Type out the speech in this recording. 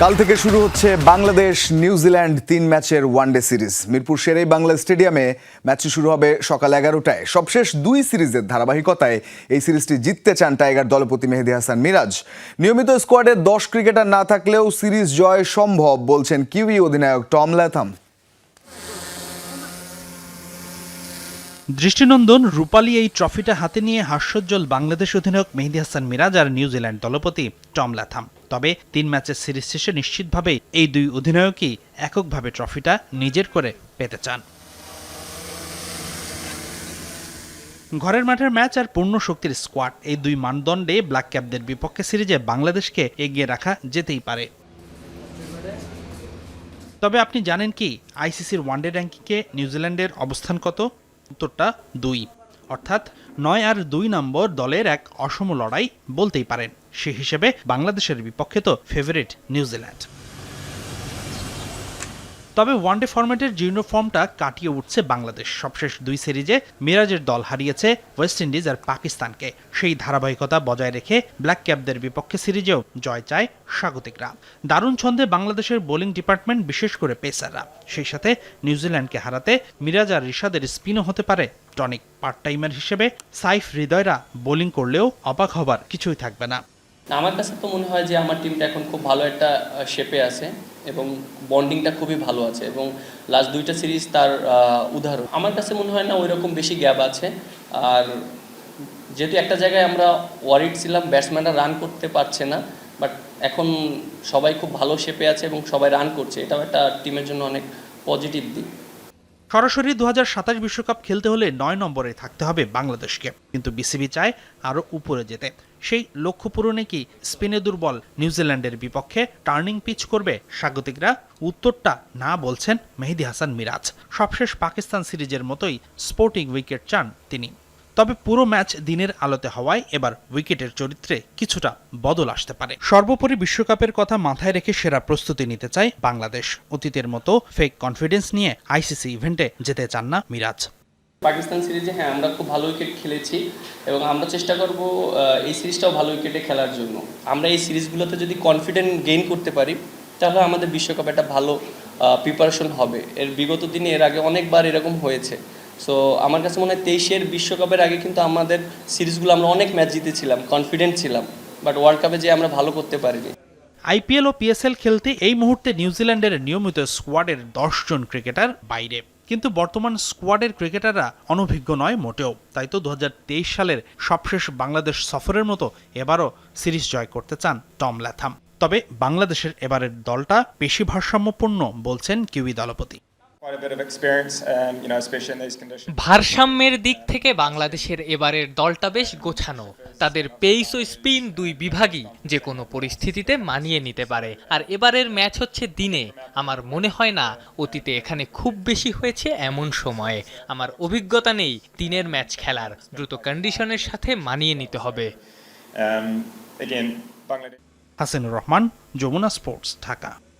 কাল থেকে শুরু হচ্ছে বাংলাদেশ নিউজিল্যান্ড 3 ম্যাচের ওয়ানডে সিরিজ। মিরপুর শেরেই বাংলা স্টেডিয়ামে ম্যাচটি শুরু হবে সকাল 11টায়। সবশেষ 2 সিরিজের ধারাবাহিকতায় এই সিরিজটি জিততে চান টাইগার দলপতি মেহেদী হাসান মিরাজ। নিয়মিত স্কোয়াডে 10 ক্রিকেটার না থাকলেও সিরিজ জয় সম্ভব বলছেন কিউই অধিনায়ক টম ল্যাথম। দৃষ্টিনন্দন রূপালী এই ট্রফিটা হাতে নিয়ে হাস্যোজ্জ্বল বাংলাদেশ অধিনায়ক মেহেদী হাসান মিরাজ আর নিউজিল্যান্ড দলপতি টম ল্যাথম। তবে 3 ম্যাচের সিরিজ শেষে নিশ্চিতভাবেই এই 2 অধিনায়কই এককভাবে ট্রফিটা নিজের করে পেতে চান। ঘরের মাঠের ম্যাচ আর পূর্ণ শক্তির স্কোয়াড, এই 2 মানদণ্ডে ব্ল্যাক ক্যাপদের বিপক্ষে সিরিজে বাংলাদেশকে এগিয়ে রাখা যেতেই পারে। তবে আপনি জানেন কি আইসিসির ওয়ানডে র্যাঙ্কিংয়ে নিউজিল্যান্ডের অবস্থান কত? উত্তরটা 2, অর্থাৎ 9 আর 2 নম্বর দলের এক অসম লড়াই বলতেই পারেন। সে হিসেবে বাংলাদেশের বিপক্ষে তো ফেভারিট নিউজিল্যান্ড। তবে ওয়ানডে ফরম্যাটের জীর্ণ ফর্মটা কাটিয়ে উঠছে বাংলাদেশ। সবশেষ 2 সিরিজে মিরাজের দল হারিয়েছে ওয়েস্ট ইন্ডিজ আর পাকিস্তানকে। সেই ধারাবাহিকতা বজায় রেখে ব্ল্যাক ক্যাপদের বিপক্ষে সিরিজেও জয় চায় স্বাগতিকরা। দারুণ ছন্দে বাংলাদেশের বোলিং ডিপার্টমেন্ট, বিশেষ করে পেসাররা। সেই সাথে নিউজিল্যান্ডকে হারাতে মিরাজ আর রিশাদের স্পিনও হতে পারে টনিক। পার্ট টাইমার হিসেবে সাইফ হৃদয়রা বোলিং করলেও অবাক হবার কিছুই থাকবে না। আমার কাছে তো মনে হয় যে আমার টিমটা এখন খুব ভালো একটা শেপে আছে এবং বন্ডিংটা খুবই ভালো আছে এবং লাস্ট 2টা সিরিজ তার উদাহরণ। আমার কাছে মনে হয় না ওই রকম বেশি গ্যাপ আছে। আর যেহেতু একটা জায়গায় আমরা ওয়ারিড ছিলাম ব্যাটসম্যানরা রান করতে পারছে না, বাট এখন সবাই খুব ভালো শেপে আছে এবং সবাই রান করছে, এটাও একটা টিমের জন্য অনেক পজিটিভ দিক। সরাসরি 2027 বিশ্বকাপ খেলতে হলে 9 নম্বরে থাকতে হবে বাংলাদেশকে, কিন্তু বিসিবি চায় আরও উপরে যেতে। সেই লক্ষ্য পূরণে কি স্পিনে দুর্বল নিউজিল্যান্ডের বিপক্ষে টার্নিং পিচ করবে স্বাগতিকরা? উত্তরটা না বলছেন মেহেদী হাসান মিরাজ। সবশেষ পাকিস্তান সিরিজের মতোই স্পোর্টিং উইকেট চান তিনি। তবে পুরো ম্যাচ দিনের আলোতে হওয়ায় এবার উইকেটের চরিত্রে কিছুটা বদল আসতে পারে। সর্বোপরি বিশ্বকাপের কথা মাথায় রেখে সেরা প্রস্তুতি নিতে চায় বাংলাদেশ। অতীতের মতো ফেক কনফিডেন্স নিয়ে আইসিসি ইভেন্টে যেতে চান না মিরাজ। পাকিস্তান সিরিজে আমরা খুব ভালো উইকেট খেলেছি এবং আমরা চেষ্টা করব এই সিরিজটাও ভালো উইকেটে খেলার জন্য। আমরা এই সিরিজগুলোতে যদি কনফিডেন্ট গেইন করতে পারি তাহলে আমাদের বিশ্বকাপে একটা ভালো প্রিপারেশন হবে। বিগত দিনে এর আগে অনেকবার এরকম হয়েছে। সো আমার কাছে মনে হয় 23-এর বিশ্বকাপের আগে কিন্তু আমাদের সিরিজগুলো আমরা অনেক ম্যাচ জিতেছিলাম, কনফিডেন্ট ছিলাম, বাট ওয়ার্ল্ড কাপে যে আমরা ভালো করতে পারিনি। আইপিএল ও পিএসএল খেলতে এই মুহূর্তে নিউজিল্যান্ডের নিয়মিত স্কোয়াডের 10 জন ক্রিকেটার বাইরে, কিন্তু বর্তমান স্কোয়াডের ক্রিকেটাররা অনভিজ্ঞ নয় মোটেও। তাই তো 2023 সালের সবশেষ বাংলাদেশ সফরের মতো এবারও সিরিজ জয় করতে চান টম ল্যাথম। তবে বাংলাদেশের এবারের দলটা বেশি ভারসাম্যপূর্ণ বলছেন কিউই দলপতি। ভারসাম্যের দিক থেকে বাংলাদেশের এবারের দলটা বেশ গোছানো। তাদের পেস ও স্পিন 2 বিভাগই যে কোনো পরিস্থিতিতে মানিয়ে নিতে পারে। আর এবারের ম্যাচ হচ্ছে দিনে। আমার মনে হয় না অতীতে এখানে খুব বেশি হয়েছে এমন সময়ে। আমার অভিজ্ঞতা নেই দিনের ম্যাচ খেলার। দ্রুত কন্ডিশনের সাথে মানিয়ে নিতে হবে। হাসানুর রহমান, যমুনা স্পোর্টস, ঢাকা।